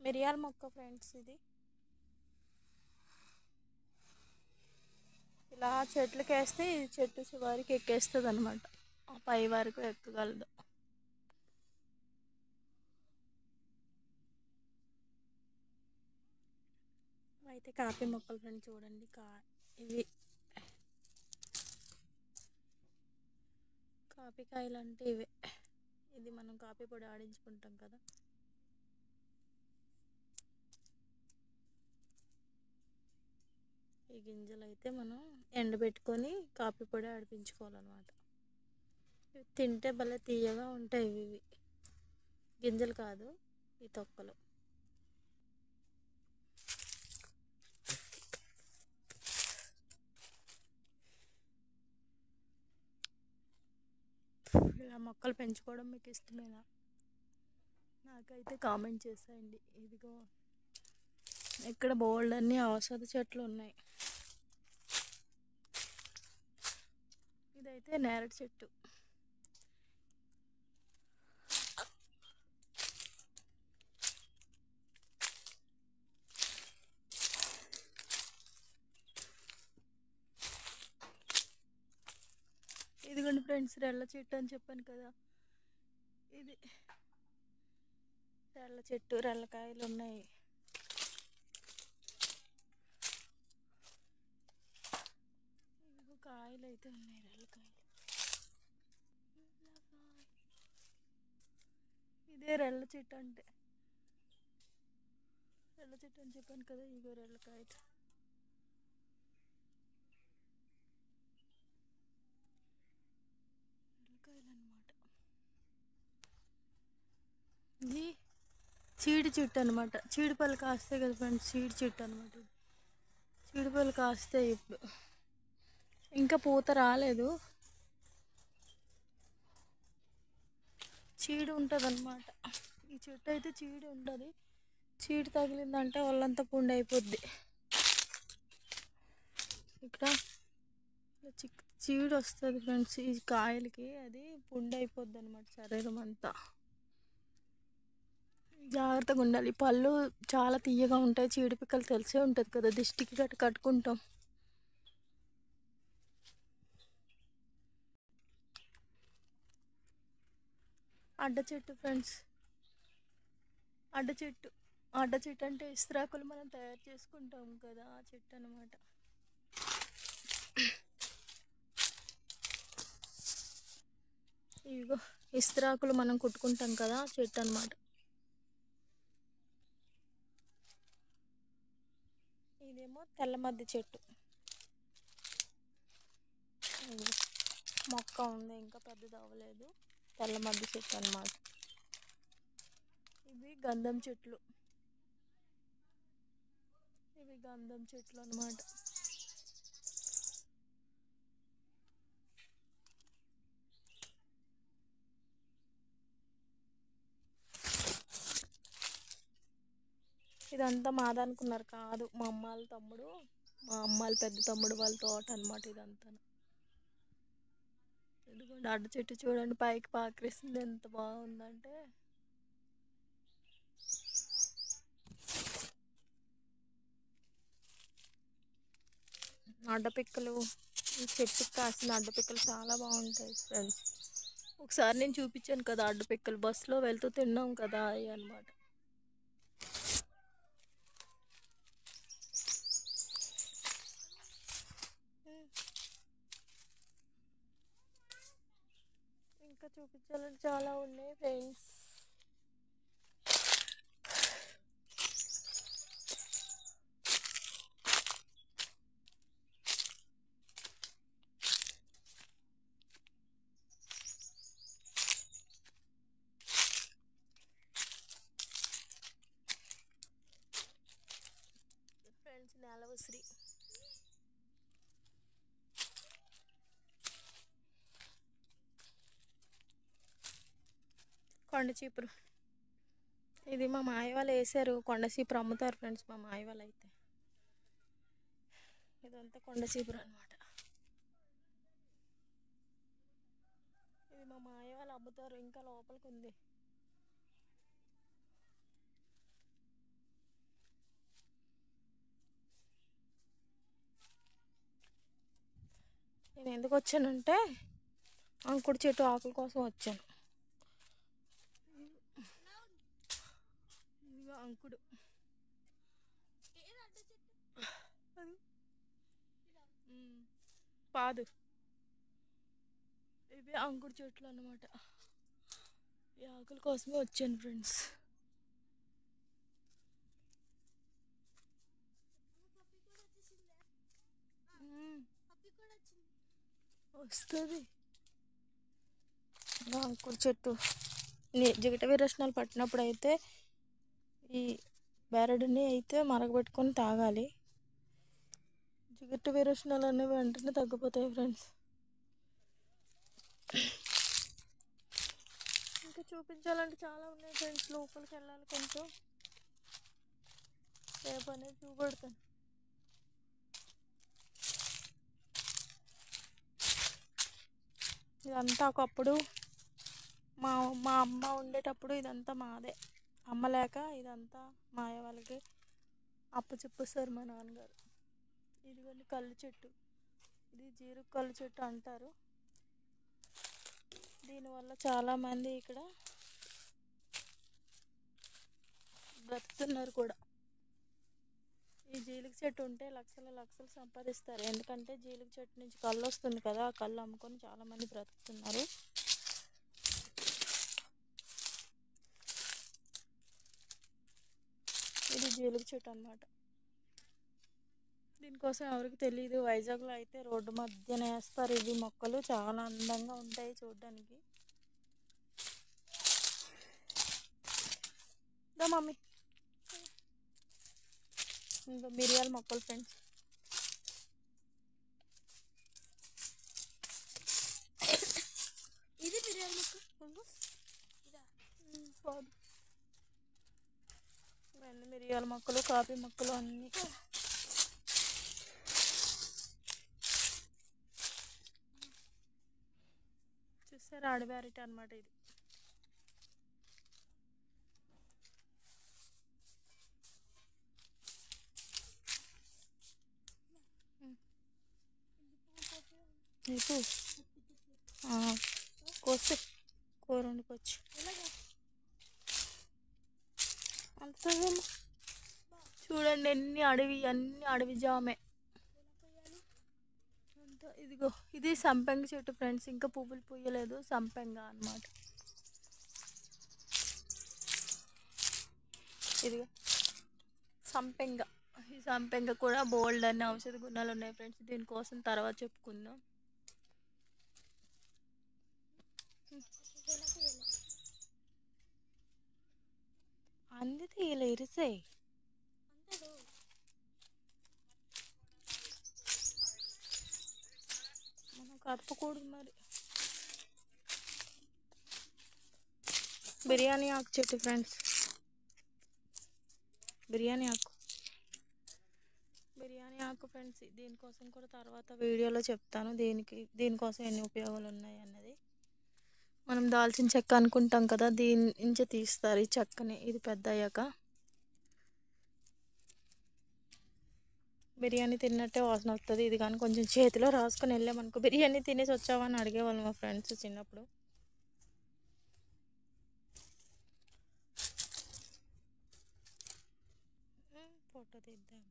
మిరియాల మొక్క ఫ్రెండ్స్ ఇది. ఇలా చెట్లకేస్తే ఇది చెట్టు చివరికి ఎక్కేస్తుంది అనమాట. పై వరకు ఎక్కగలదు. అయితే కాఫీ మొక్కలు ఫ్రెండ్స్ చూడండి. ఇవి కాఫీ కాయలు అంటే ఇవే. ఇది మనం కాఫీ పొడి ఆడించుకుంటాం కదా. ఈ గింజలు అయితే మనం ఎండబెట్టుకొని కాఫీ పొడి ఆడిపించుకోవాలన్నమాట. ఇవి తింటే భలే తీయగా ఉంటాయి. ఇవి గింజలు కాదు, ఈ తొక్కలు. ఇలా మొక్కలు పెంచుకోవడం మీకు ఇష్టమేనా? నాకైతే కామెంట్ చేసేయండి. ఇదిగో ఇక్కడ బోల్డ్ అన్ని ఔషధ చెట్లు ఉన్నాయి. ఇదైతే నేరేడు చెట్టు. ఇదిగోండి ఫ్రెండ్స్, రెల్ల చెట్టు అని చెప్పాను కదా, ఇది రెల్ల చెట్టు. రెల్లకాయలు ఉన్నాయి. ఇదిగో కాయలు అయితే ఉన్నాయి, రెల్లకాయలు. ఇదే రెల్ల చెట్టు అంటే. రెల్ల చెట్టు అని చెప్పాను కదా, ఇగో రెల్లకాయలు. రెల్లకాయలు అనమాట. ఇది చీడి చెట్టు అనమాట. చీడిపళ్ళు కాస్తాయి కదా ఫ్రెండ్స్, చీడి చెట్టు అనమాట. చీడిపళ్ళు కాస్తాయి ఇప్పుడు. ఇంకా పూత రాలేదు. చీడి ఉంటుంది అనమాట. ఈ చెట్టు అయితే చీడి ఉంటుంది. చీడి తగిలిందంటే వాళ్ళంతా పుండు అయిపోద్ది. ఇక్కడ చీడి వస్తుంది ఫ్రెండ్స్ ఈ కాయలకి, అది పుండు అయిపోద్ది అనమాట శరీరం అంతా. జాగ్రత్తగా ఉండాలి. పళ్ళు చాలా తీయగా ఉంటాయి. చీడిపిక్కలు తెలిసే ఉంటుంది కదా, దిష్టికి కట్టుకుంటాం. అడ్డ చెట్టు ఫ్రెండ్స్, అడ్డ చెట్టు. అడ్డ చెట్టు అంటే ఇస్త్రాకులు మనం తయారు చేసుకుంటాం కదా, ఆ చెట్టు అనమాట. ఇదిగో ఇస్త్రాకులు మనం కుట్టుకుంటాం కదా, ఆ చెట్టు అనమాట. ఇదేమో తెల్లమద్ది చెట్టు. మొక్క ఉంది, ఇంకా పెద్దది అవ్వలేదు. తెల్లమద్ది చెట్టు అనమాట. ఇవి గంధం చెట్లు. ఇవి గంధం చెట్లు అనమాట. ఇదంతా మాదనుకున్నారు, కాదు మా అమ్మ వాళ్ళ తమ్ముడు, మా అమ్మ వాళ్ళ పెద్ద తమ్ముడు వాళ్ళ తోట అనమాట ఇదంతా. ఎందుకంటే అడ్డ చెట్టు చూడండి, పైకి పాకరిస్తుంది, ఎంత బాగుందంటే. అడ్డపిక్కలు, ఈ చెట్టుకి కాసిన అడ్డపిక్కలు చాలా బాగుంటాయి ఫ్రెండ్స్. ఒకసారి నేను చూపించాను కదా అడ్డపిక్కలు, బస్సులో వెళ్తూ తిన్నాం కదా అవి అనమాట. ఇంకా చూపించాలని చాలా ఉన్నాయి ఫ్రెండ్స్. ఫ్రెండ్స్ నేల ఉసిరి, కొండ చీపురు. ఇది మా మాయ వాళ్ళు వేసారు. కొండ చీపురు అమ్ముతారు ఫ్రెండ్స్ మా మాయ వాళ్ళు అయితే. ఇదంతా కొండ చీపురు అనమాట. ఇది మా మాయ వాళ్ళు అమ్ముతారు, ఇంకా లోపలికి ఉంది. నేను ఎందుకు వచ్చానంటే అంకుడు చెట్టు ఆకుల కోసం వచ్చాను. ఇదిగో అంకుడు పాదు, ఇవి అంకుడు చెట్లు అన్నమాట. ఈ ఆకుల కోసమే వచ్చాను ఫ్రెండ్స్. వస్తుంది అంకుడు చెట్టు. జిగట విరచనాలు పట్టినప్పుడు అయితే ఈ బెరడుని అయితే మరగబెట్టుకొని తాగాలి. జిగట విరచనాలు అనేవి వెంటనే తగ్గిపోతాయి ఫ్రెండ్స్. ఇంకా చూపించాలంటే చాలా ఉన్నాయి ఫ్రెండ్స్. లోపలికి వెళ్ళాలి కొంచెం, రేపు అనేది చూపెడతాను. ఇదంతా ఒకప్పుడు మా మా అమ్మ ఉండేటప్పుడు ఇదంతా మాదే. అమ్మ లేక ఇదంతా మాయ వాళ్ళకి అప్పచెప్పేశారు మా నాన్నగారు. ఇదిగోండి కళ్ళు చెట్టు, ఇది జీరుగు కళ్ళు చెట్టు అంటారు. దీనివల్ల చాలామంది ఇక్కడ బ్రతుకుతున్నారు కూడా. ఈ జీలుగు చెట్టు ఉంటే లక్షలు లక్షలు సంపాదిస్తారు. ఎందుకంటే జీలుగు చెట్టు నుంచి కళ్ళు వస్తుంది కదా, ఆ కళ్ళు అమ్ముకొని చాలామంది బ్రతుకుతున్నారు. ఇది జీలుగు చెట్టు అన్నమాట. దీనికోసం ఎవరికి తెలియదు. వైజాగ్లో అయితే రోడ్డు మధ్యన వేస్తారు ఇవి మొక్కలు. చాలా అందంగా ఉంటాయి చూడడానికి. మమ్మీ ఇంకా మిరియాల మొక్కలు ఫ్రెండ్స్. ఇది మిరియాల మొక్క, ఇవన్నీ మిరియాల మొక్కలు, కాఫీ మొక్కలు అన్నీ. చూసారా, అడవి అన్నమాట ఇది. కోస్తే కూర వండుకోవచ్చు. అంత చూడండి అన్ని అడవి జామే. ఇదిగో ఇది సంపెంగ చెట్టు ఫ్రెండ్స్. ఇంకా పువ్వులు పూయలేదు, సంపెంగ అన్నమాట. ఇదిగో సంపెంగ. ఈ సంపెంగ కూడా బోల్డ్ అన్ని ఔషధ గుణాలు ఉన్నాయి ఫ్రెండ్స్. దీనికోసం తర్వాత చెప్పుకుందాం. అందితే ఇలా ఇరిసే మనం కదపకూడదు మరి. బిర్యానీ ఆకు చెట్టు ఫ్రెండ్స్. బిర్యానీ ఆకు ఫ్రెండ్స్. దీనికోసం కూడా తర్వాత వీడియోలో చెప్తాను. దీనికోసం ఎన్ని ఉపయోగాలు ఉన్నాయి అన్నది. మనం దాల్చిన చెక్క అనుకుంటాం కదా, దీని నుంచి తీస్తారు ఈ చెక్కని. ఇది పెద్ద అయ్యాక బిర్యానీ తిన్నట్టే వాసన వస్తుంది. ఇది కానీ కొంచెం చేతిలో రాసుకొని వెళ్ళామనుకో, బిర్యానీ తినేసి వచ్చావని అడిగేవాళ్ళు మా ఫ్రెండ్స్ చిన్నప్పుడు. ఫోటో తీద్దాం.